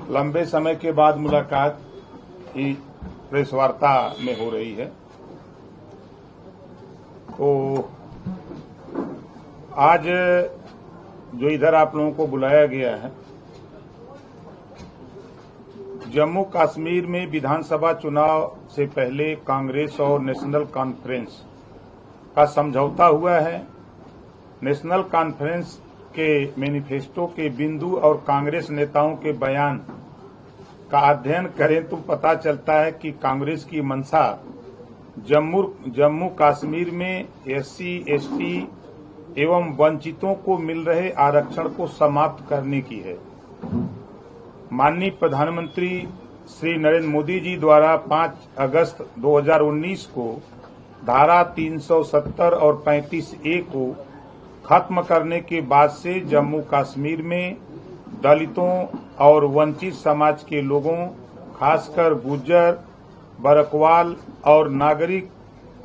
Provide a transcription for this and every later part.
लंबे समय के बाद मुलाकात की प्रेस वार्ता में हो रही है। तो आज जो इधर आप लोगों को बुलाया गया है, जम्मू कश्मीर में विधानसभा चुनाव से पहले कांग्रेस और नेशनल कॉन्फ्रेंस का समझौता हुआ है। नेशनल कॉन्फ्रेंस के मैनिफेस्टो के बिंदु और कांग्रेस नेताओं के बयान का अध्ययन करें तो पता चलता है कि कांग्रेस की मंशा जम्मू कश्मीर में एससी, एसटी एवं वंचितों को मिल रहे आरक्षण को समाप्त करने की है। माननीय प्रधानमंत्री श्री नरेंद्र मोदी जी द्वारा 5 अगस्त 2019 को धारा 370 और 35A को खत्म करने के बाद से जम्मू कश्मीर में दलितों और वंचित समाज के लोगों, खासकर गुर्जर, बरकवाल और नागरिक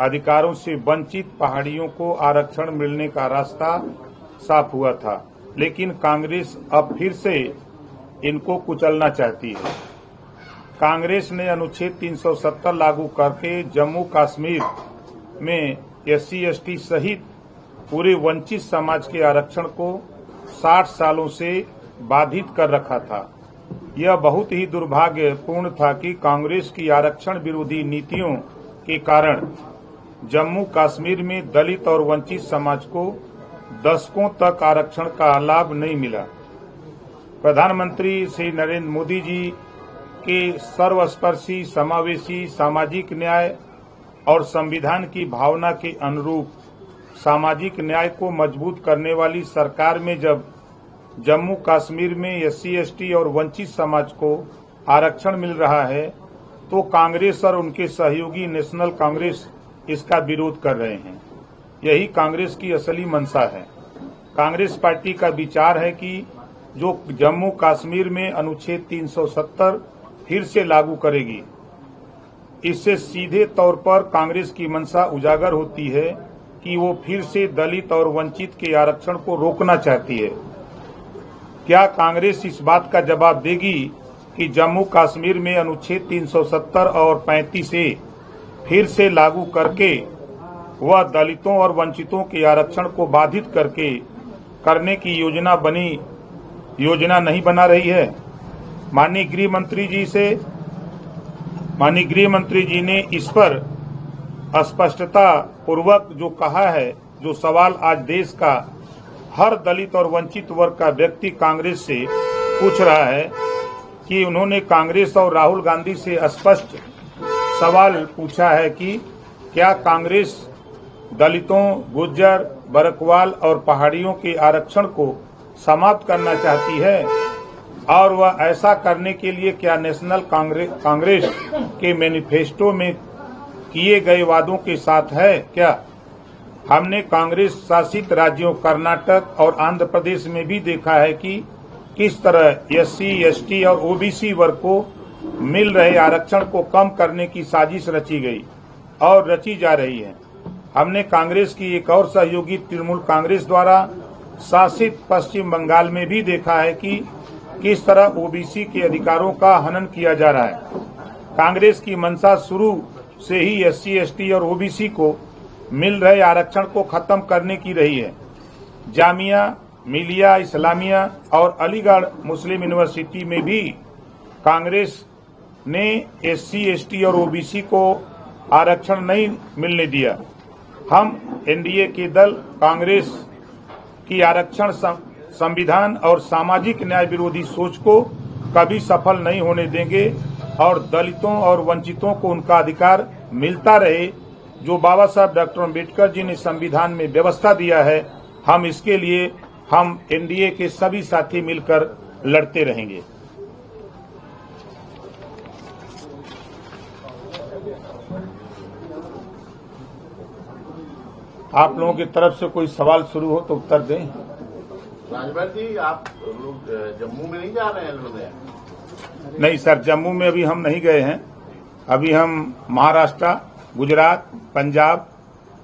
अधिकारों से वंचित पहाड़ियों को आरक्षण मिलने का रास्ता साफ हुआ था। लेकिन कांग्रेस अब फिर से इनको कुचलना चाहती है। कांग्रेस ने अनुच्छेद 370 लागू करके जम्मू कश्मीर में एससी, एसटी सहित पूरे वंचित समाज के आरक्षण को 60 सालों से बाधित कर रखा था। यह बहुत ही दुर्भाग्यपूर्ण था कि कांग्रेस की आरक्षण विरोधी नीतियों के कारण जम्मू कश्मीर में दलित और वंचित समाज को दशकों तक आरक्षण का लाभ नहीं मिला। प्रधानमंत्री श्री नरेंद्र मोदी जी के सर्वस्पर्शी, समावेशी, सामाजिक न्याय और संविधान की भावना के अनुरूप सामाजिक न्याय को मजबूत करने वाली सरकार में जब जम्मू कश्मीर में एससी, एसटी और वंचित समाज को आरक्षण मिल रहा है तो कांग्रेस और उनके सहयोगी नेशनल कांग्रेस इसका विरोध कर रहे हैं। यही कांग्रेस की असली मंशा है। कांग्रेस पार्टी का विचार है कि जो जम्मू कश्मीर में अनुच्छेद 370 फिर से लागू करेगी, इससे सीधे तौर पर कांग्रेस की मंशा उजागर होती है कि वो फिर से दलित और वंचित के आरक्षण को रोकना चाहती है। क्या कांग्रेस इस बात का जवाब देगी कि जम्मू कश्मीर में अनुच्छेद 370 और 35A फिर से लागू करके वह दलितों और वंचितों के आरक्षण को बाधित करने की योजना नहीं बना रही है? माननीय गृह मंत्री जी ने इस पर स्पष्टता पूर्वक जो कहा है, जो सवाल आज देश का हर दलित और वंचित वर्ग का व्यक्ति कांग्रेस से पूछ रहा है कि उन्होंने कांग्रेस और राहुल गांधी से स्पष्ट सवाल पूछा है कि क्या कांग्रेस दलितों, गुर्जर, बरकवाल और पहाड़ियों के आरक्षण को समाप्त करना चाहती है, और वह ऐसा करने के लिए क्या नेशनल कांग्रेस के मैनिफेस्टो में किए गए वादों के साथ है क्या? हमने कांग्रेस शासित राज्यों कर्नाटक और आंध्र प्रदेश में भी देखा है कि किस तरह एससी, एसटी और ओबीसी वर्ग को मिल रहे आरक्षण को कम करने की साजिश रची गई और रची जा रही है। हमने कांग्रेस की एक और सहयोगी तृणमूल कांग्रेस द्वारा शासित पश्चिम बंगाल में भी देखा है कि किस तरह ओबीसी के अधिकारों का हनन किया जा रहा है। कांग्रेस की मंशा शुरू से ही एससी, एसटी और ओबीसी को मिल रहे आरक्षण को खत्म करने की रही है। जामिया मिलिया इस्लामिया और अलीगढ़ मुस्लिम यूनिवर्सिटी में भी कांग्रेस ने एससी, एसटी और ओबीसी को आरक्षण नहीं मिलने दिया। हम एनडीए के दल कांग्रेस की आरक्षण, संविधान और सामाजिक न्याय विरोधी सोच को कभी सफल नहीं होने देंगे और दलितों और वंचितों को उनका अधिकार मिलता रहे जो बाबा साहब डॉक्टर अम्बेडकर जी ने संविधान में व्यवस्था दिया है। हम इसके लिए हम एनडीए के सभी साथी मिलकर लड़ते रहेंगे। आप लोगों की तरफ से कोई सवाल शुरू हो तो उत्तर दें। राजभर जी, आप लोग जम्मू में नहीं जा रहे हैं? नहीं सर, जम्मू में अभी हम नहीं गए हैं। अभी हम महाराष्ट्र, गुजरात, पंजाब,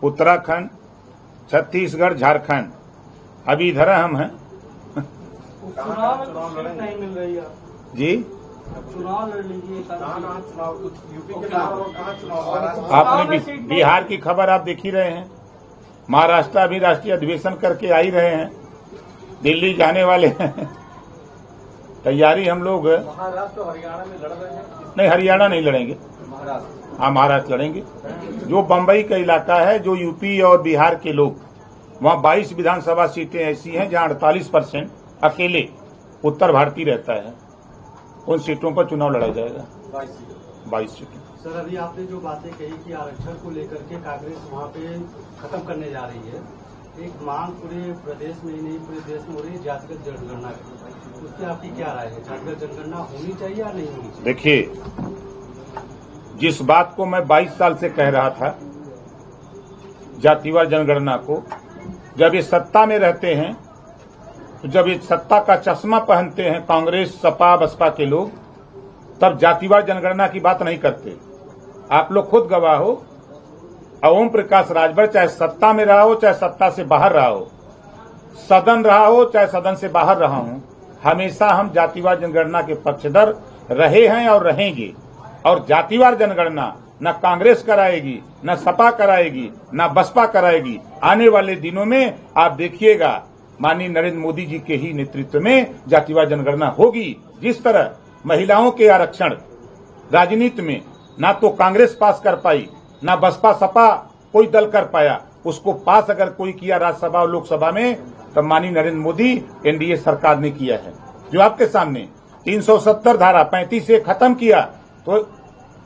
उत्तराखंड, छत्तीसगढ़, झारखंड, अभी इधर हम हैं। चुनाव में नहीं मिल रही है जी, चुनाव लड़ लीजिए। कहाँ चुनाव, यूपी के बाहर और कहाँ चुनाव? आपने बिहार की खबर आप देख ही रहे हैं। महाराष्ट्र अभी राष्ट्रीय अधिवेशन करके आ ही रहे हैं, दिल्ली जाने वाले हैं। तैयारी हम लोग महाराष्ट्र हरियाणा में लड़ रहे हैं। नहीं, हरियाणा नहीं लड़ेंगे, हाँ महाराष्ट्र लड़ेंगे। जो बम्बई का इलाका है, जो यूपी और बिहार के लोग, वहाँ 22 विधानसभा सीटें ऐसी हैं जहाँ 48% अकेले उत्तर भारतीय रहता है। उन सीटों पर चुनाव लड़ा जाएगा, 22 सीटें। सर, अभी आपने जो बातें कही कि आरक्षण को लेकर के कांग्रेस वहाँ पे खत्म करने जा रही है, एक मांग पूरे प्रदेश में ही नहीं पूरे देश में हो रही है जातिगत जनगणना की, उस पर आपकी क्या राय है? जातिगत जनगणना होनी चाहिए या नहीं होनी चाहिए? देखिए, जिस बात को मैं 22 साल से कह रहा था, जातिवार जनगणना को, जब ये सत्ता में रहते हैं, तो जब ये सत्ता का चश्मा पहनते हैं कांग्रेस, सपा, बसपा के लोग, तब जातिवार जनगणना की बात नहीं करते। आप लोग खुद गवाह हो। ओम प्रकाश राजभर चाहे सत्ता में रहा हो, चाहे सत्ता से बाहर रहा हो, सदन रहा हो, चाहे सदन से बाहर रहा हूं, हमेशा हम जातिवार जनगणना के पक्षधर रहे हैं और रहेंगे। और जातिवार जनगणना न कांग्रेस कराएगी, न सपा कराएगी, न बसपा कराएगी। आने वाले दिनों में आप देखिएगा, माननीय नरेंद्र मोदी जी के ही नेतृत्व में जातिवार जनगणना होगी। जिस तरह महिलाओं के आरक्षण राजनीति में ना तो कांग्रेस पास कर पाई, ना बसपा सपा कोई दल कर पाया, उसको पास अगर कोई किया राज्यसभा और लोकसभा में, तब माननीय नरेंद्र मोदी एनडीए सरकार ने किया है। जो आपके सामने 370 धारा 35 से खत्म किया, तो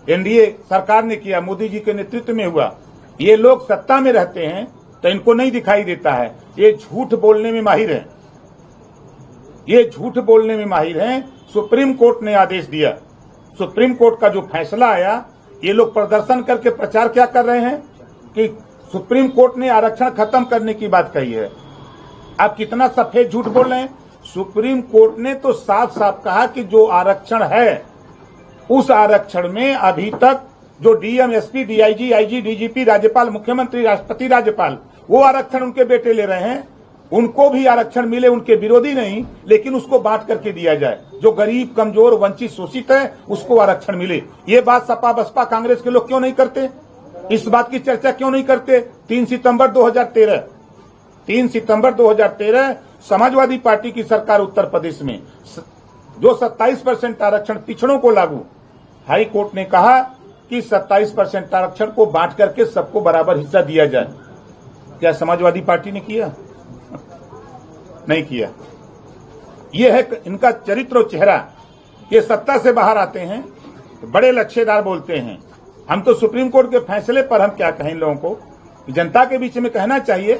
एनडीए सरकार ने किया, मोदी जी के नेतृत्व में हुआ। ये लोग सत्ता में रहते हैं तो इनको नहीं दिखाई देता है। ये झूठ बोलने में माहिर हैं, ये झूठ बोलने में माहिर हैं। सुप्रीम कोर्ट ने आदेश दिया, सुप्रीम कोर्ट का जो फैसला आया, ये लोग प्रदर्शन करके प्रचार क्या कर रहे हैं कि सुप्रीम कोर्ट ने आरक्षण खत्म करने की बात कही है। आप कितना सफेद झूठ बोल रहे हैं। सुप्रीम कोर्ट ने तो साफ साफ कहा कि जो आरक्षण है, उस आरक्षण में अभी तक जो DM, SP, DIG, IG, DGP, राज्यपाल, मुख्यमंत्री, राष्ट्रपति, राज्यपाल, वो आरक्षण उनके बेटे ले रहे हैं। उनको भी आरक्षण मिले, उनके विरोधी नहीं, लेकिन उसको बांट करके दिया जाए। जो गरीब, कमजोर, वंचित, शोषित है, उसको आरक्षण मिले। ये बात सपा, बसपा, कांग्रेस के लोग क्यों नहीं करते? इस बात की चर्चा क्यों नहीं करते? 3 सितंबर 2013 समाजवादी पार्टी की सरकार उत्तर प्रदेश में जो 27% आरक्षण पिछड़ों को लागू, हाई कोर्ट ने कहा कि 27% आरक्षण को बांट करके सबको बराबर हिस्सा दिया जाए। क्या समाजवादी पार्टी ने किया? नहीं किया। ये है इनका चरित्र और चेहरा। ये सत्ता से बाहर आते हैं, बड़े लच्छेदार बोलते हैं। हम तो सुप्रीम कोर्ट के फैसले पर हम क्या कहें लोगों को, जनता के बीच में कहना चाहिए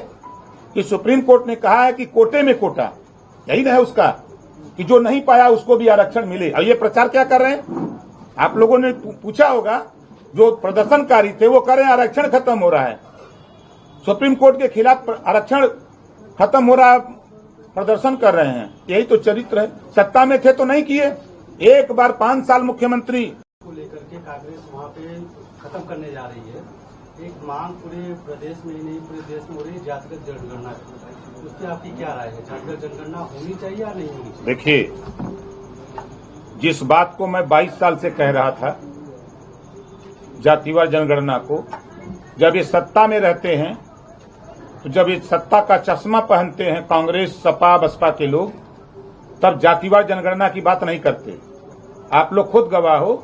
कि सुप्रीम कोर्ट ने कहा है कि कोटे में कोटा, यही ना है उसका, कि जो नहीं पाया उसको भी आरक्षण मिले। और ये प्रचार क्या कर रहे हैं? आप लोगों ने पूछा होगा, जो प्रदर्शनकारी थे वो कह रहे हैं आरक्षण खत्म हो रहा है, सुप्रीम कोर्ट के खिलाफ आरक्षण खत्म हो रहा है, प्रदर्शन कर रहे हैं। यही तो चरित्र है। सत्ता में थे तो नहीं किए। एक बार 5 साल मुख्यमंत्री को लेकर के कांग्रेस वहाँ पे खत्म करने जा रही है, एक मांग पूरे प्रदेश में ही नहीं पूरे देश में हो रही है जातिगत जनगणना की, उस पर आपकी क्या राय है? जातिगत जनगणना होनी चाहिए या नहीं होनी चाहिए? देखिए, जिस बात को मैं 22 साल से कह रहा था, जातिवार जनगणना को, जब ये सत्ता में रहते हैं, तो जब ये सत्ता का चश्मा पहनते हैं कांग्रेस, सपा, बसपा के लोग, तब जातिवार जनगणना की बात नहीं करते। आप लोग खुद गवाह हो।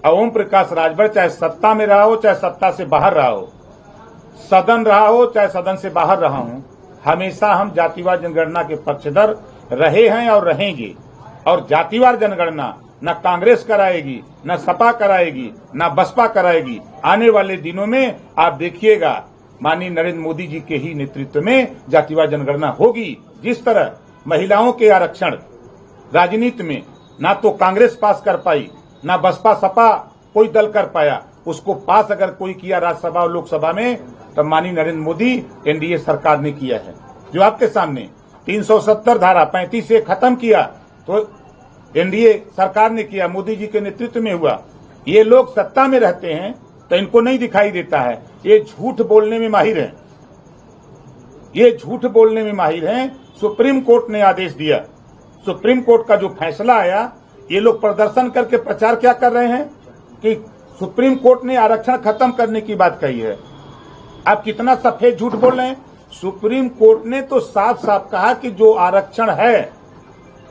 ओम प्रकाश राजभर चाहे सत्ता में रहा हो, चाहे सत्ता से बाहर रहा हो, सदन रहा हो, चाहे सदन से बाहर रहा हूं, हमेशा हम जातिवार जनगणना के पक्षधर रहे हैं और रहेंगे। और जातिवार जनगणना न कांग्रेस कराएगी, न सपा कराएगी, न बसपा कराएगी। आने वाले दिनों में आप देखिएगा, माननीय नरेंद्र मोदी जी के ही नेतृत्व में जातिवार जनगणना होगी। जिस तरह महिलाओं के आरक्षण राजनीति में ना तो कांग्रेस पास कर पाई, ना बसपा सपा कोई दल कर पाया, उसको पास अगर कोई किया राज्यसभा और लोकसभा में, तब माननीय नरेंद्र मोदी एनडीए सरकार ने किया है। जो आपके सामने 370 धारा 35 से खत्म किया, तो एनडीए सरकार ने किया, मोदी जी के नेतृत्व में हुआ। ये लोग सत्ता में रहते हैं तो इनको नहीं दिखाई देता है। ये झूठ बोलने में माहिर हैं, ये झूठ बोलने में माहिर हैं। सुप्रीम कोर्ट ने आदेश दिया, सुप्रीम कोर्ट का जो फैसला आया, ये लोग प्रदर्शन करके प्रचार क्या कर रहे हैं कि सुप्रीम कोर्ट ने आरक्षण खत्म करने की बात कही है। आप कितना सफेद झूठ बोल रहे हैं। सुप्रीम कोर्ट ने तो साफ साफ कहा कि जो आरक्षण है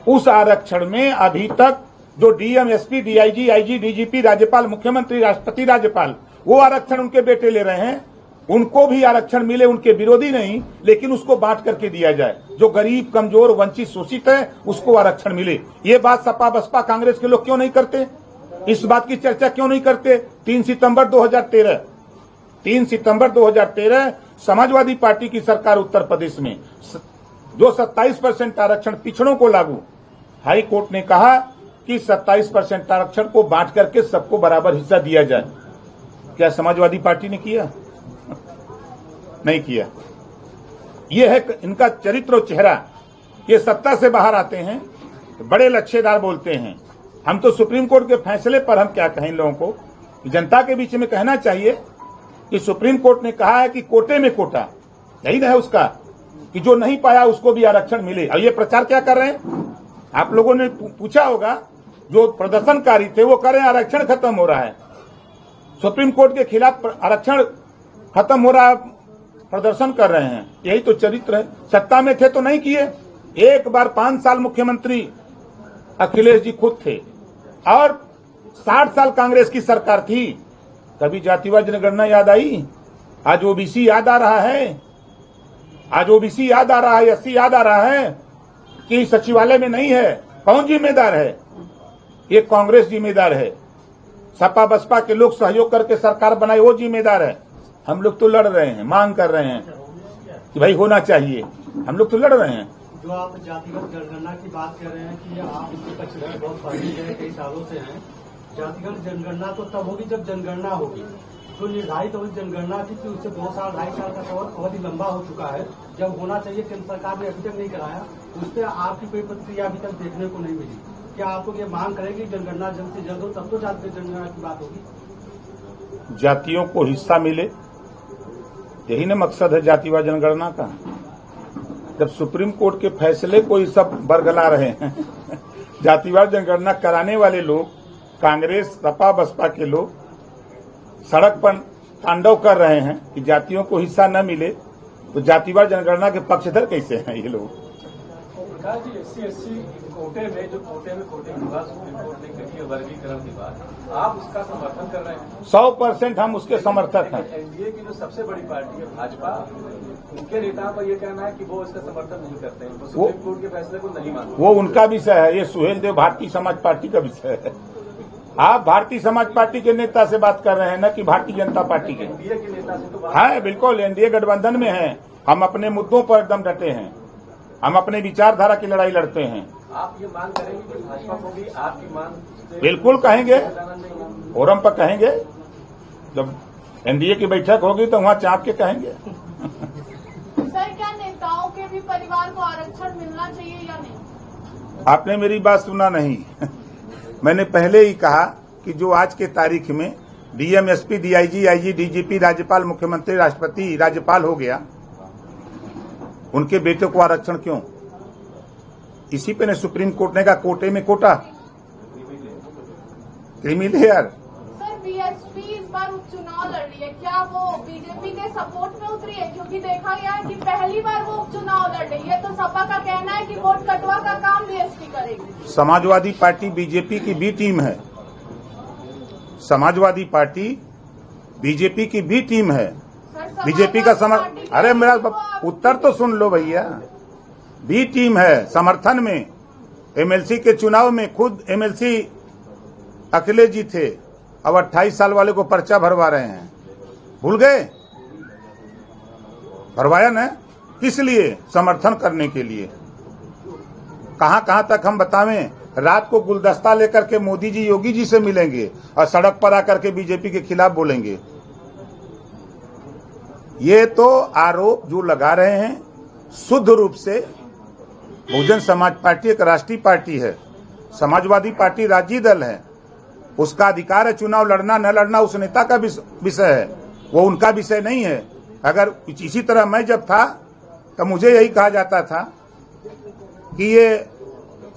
उस आरक्षण में अभी तक जो DM, SP, DIG, IG, DGP, राज्यपाल, मुख्यमंत्री, राष्ट्रपति, राज्यपाल, वो आरक्षण उनके बेटे ले रहे हैं। उनको भी आरक्षण मिले, उनके विरोधी नहीं, लेकिन उसको बांट करके दिया जाए। जो गरीब, कमजोर, वंचित, शोषित है उसको आरक्षण मिले। ये बात सपा, बसपा, कांग्रेस के लोग क्यों नहीं करते? इस बात की चर्चा क्यों नहीं करते? 3 सितंबर 2013 समाजवादी पार्टी की सरकार उत्तर प्रदेश में जो 27% आरक्षण पिछड़ों को लागू, हाई कोर्ट ने कहा कि 27% आरक्षण को बांट करके सबको बराबर हिस्सा दिया जाए। क्या समाजवादी पार्टी ने किया? नहीं किया। यह है इनका चरित्र और चेहरा। ये सत्ता से बाहर आते हैं, बड़े लच्छेदार बोलते हैं। हम तो सुप्रीम कोर्ट के फैसले पर हम क्या कहें लोगों को, जनता के बीच में कहना चाहिए कि सुप्रीम कोर्ट ने कहा है कि कोटे में कोटा, यही ना है उसका, कि जो नहीं पाया उसको भी आरक्षण मिले। और ये प्रचार क्या कर रहे हैं? आप लोगों ने पूछा होगा, जो प्रदर्शनकारी थे वो कह रहे हैं आरक्षण खत्म हो रहा है, सुप्रीम कोर्ट के खिलाफ आरक्षण खत्म हो रहा है, प्रदर्शन कर रहे हैं। यही तो चरित्र है। सत्ता में थे तो नहीं किए। एक बार 5 साल मुख्यमंत्री अखिलेश जी खुद थे और 60 साल कांग्रेस की सरकार थी। कभी जातिवाद जनगणना याद आई? आज ओबीसी याद आ रहा है, आज ओबीसी याद आ रहा है, एससी याद आ रहा है कि सचिवालय में नहीं है। कौन जिम्मेदार है? ये कांग्रेस जिम्मेदार है। सपा बसपा के लोग सहयोग करके सरकार बनाए, वो जिम्मेदार है। हम लोग तो लड़ रहे हैं, मांग कर रहे हैं कि भाई होना चाहिए। हम लोग तो लड़ रहे हैं। जो आप जातिगत जनगणना की बात कर रहे हैं कि आप इसके पक्षधर बहुत पहले गए, कई सालों से हैं। जातिगत जनगणना तो तब होगी जब जनगणना होगी। जो निर्धारित होगी जनगणना थी कि उससे 2 साल 2.5 साल का अवधि लंबा हो चुका है। जब होना चाहिए केंद्र सरकार ने अभी तक नहीं कराया, उस पर आपकी कोई प्रतिक्रिया अभी तक देखने को नहीं मिली। क्या आप लोग ये मांग करेंगे जनगणना जल्द से जल्द हो, तब तो जातिगत जनगणना की बात होगी? जातियों को हिस्सा मिले, यही ना मकसद है जातिवाद जनगणना का। जब सुप्रीम कोर्ट के फैसले को ही सब बरगला रहे हैं जातिवाद जनगणना कराने वाले लोग, कांग्रेस, सपा बसपा के लोग सड़क पर तांडव कर रहे हैं कि जातियों को हिस्सा न मिले, तो जातिवाद जनगणना के पक्षधर कैसे हैं ये लोग? प्रकाश जी, SC/SC कोटे में जो कोटे की बात सुप्रीम कोर्ट ने कही है, वर्गीकरण की बात, आप उसका समर्थन कर रहे हैं? 100% हम उसके समर्थक हैं। एनडीए की जो सबसे बड़ी पार्टी है भाजपा, उनके नेताओं का ये कहना है कि वो इसका समर्थन नहीं करते हैं, वो सुप्रीम कोर्ट के फैसले को नहीं मानते। वो उनका विषय है। ये सुहेल देव भारतीय समाज पार्टी का विषय है। आप भारतीय समाज पार्टी के नेता से बात कर रहे हैं, न कि भारतीय जनता पार्टी के? एनडीए के नेता से तो बात है, बिल्कुल। एनडीए गठबंधन में है। हम अपने मुद्दों पर एकदम डटे हैं। हम अपने विचारधारा की लड़ाई लड़ते हैं। आप ये मांग करेंगे कि भाजपा को भी आपकी मांग? बिल्कुल कहेंगे, फोरम पर कहेंगे। जब एनडीए की बैठक होगी तो वहाँ चाप के कहेंगे। सर, क्या नेताओं के भी परिवार को आरक्षण मिलना चाहिए या नहीं? आपने मेरी बात सुना नहीं मैंने पहले ही कहा कि जो आज के तारीख में DM, SP, DIG, IG, DGP, राज्यपाल, मुख्यमंत्री, राष्ट्रपति, राज्यपाल हो गया, उनके बेटे को आरक्षण क्यों? इसी पे ने सुप्रीम कोर्ट ने कहा कोटे में quota, creamy layer. Sir, BSP इस बार उपचुनाव लड़ रही है, क्या वो बीजेपी के सपोर्ट में उतरी है? क्योंकि देखा गया है कि पहली बार वो उपचुनाव लड़ रही है, तो सपा का कहना है कि वोट कटवा का काम बीएसपी करेगी। समाजवादी पार्टी बीजेपी की बी टीम है। समाजवादी पार्टी बीजेपी की बी टीम है। बीजेपी का समर्थन, अरे मेरा उत्तर तो सुन लो भैया। बी टीम है समर्थन में। एमएलसी के चुनाव में खुद एमएलसी अखिलेश जी थे, अब 28 साल वाले को पर्चा भरवा रहे हैं। भूल गए? भरवाया ना, किस लिए? समर्थन करने के लिए। कहां कहां तक हम बतावें? रात को गुलदस्ता लेकर के मोदी जी, योगी जी से मिलेंगे और सड़क पर आकर के बीजेपी के खिलाफ बोलेंगे। ये तो आरोप जो लगा रहे हैं शुद्ध रूप से। बहुजन समाज पार्टी एक राष्ट्रीय पार्टी है, समाजवादी पार्टी राज्य दल है। उसका अधिकार है चुनाव लड़ना न लड़ना, उस नेता का विषय है, वो उनका विषय नहीं है। अगर इसी तरह मैं जब था तो मुझे यही कहा जाता था कि ये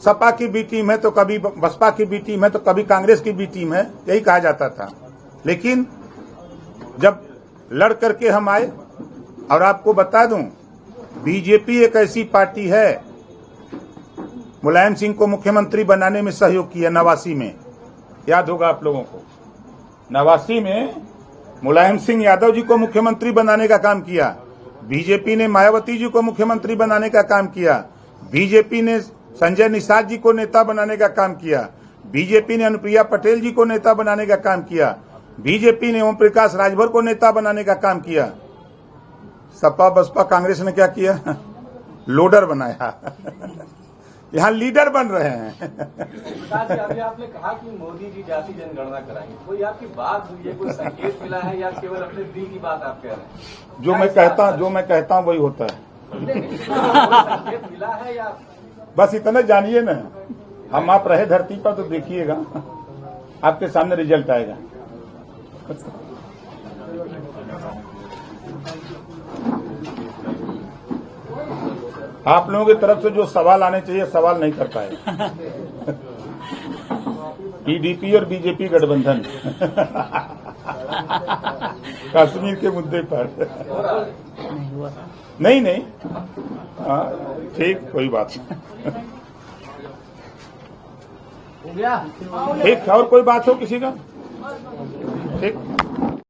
सपा की बी टीम है तो कभी बसपा की बी टीम है तो कभी कांग्रेस की बी टीम है, यही कहा जाता था। लेकिन जब लड़ करके हम आए, और आपको बता दूं, बीजेपी एक ऐसी पार्टी है, मुलायम सिंह को मुख्यमंत्री बनाने में सहयोग किया 89 में, याद होगा आप लोगों को। 89 में मुलायम सिंह यादव जी को मुख्यमंत्री बनाने का काम किया, बीजेपी ने मायावती जी को मुख्यमंत्री बनाने का काम किया, बीजेपी ने संजय निषाद जी को नेता बनाने का काम किया, बीजेपी ने अनुप्रिया पटेल जी को नेता बनाने का काम किया, बीजेपी ने ओम प्रकाश राजभर को नेता बनाने का काम किया। सपा बसपा कांग्रेस ने क्या किया? लोडर बनाया। यहाँ लीडर बन रहे हैं। अभी आपने कहा कि मोदी जी जाति जनगणना कराएंगे, कोई आपकी बात हुई है, कोई संकेत मिला है या केवल अपने दिल की बात आप कह रहे हैं? जो मैं कहता हूँ वही होता है। संकेत मिला है या बस इतना जानिए ना, हम आप रहे धरती पर तो देखिएगा, आपके सामने रिजल्ट आएगा। आप लोगों की तरफ से जो सवाल आने चाहिए सवाल नहीं कर पाए। टीडीपी और बीजेपी गठबंधन कश्मीर के मुद्दे पर नहीं ठीक, कोई बात नहीं। ठीक, और कोई बात हो किसी का? ठीक।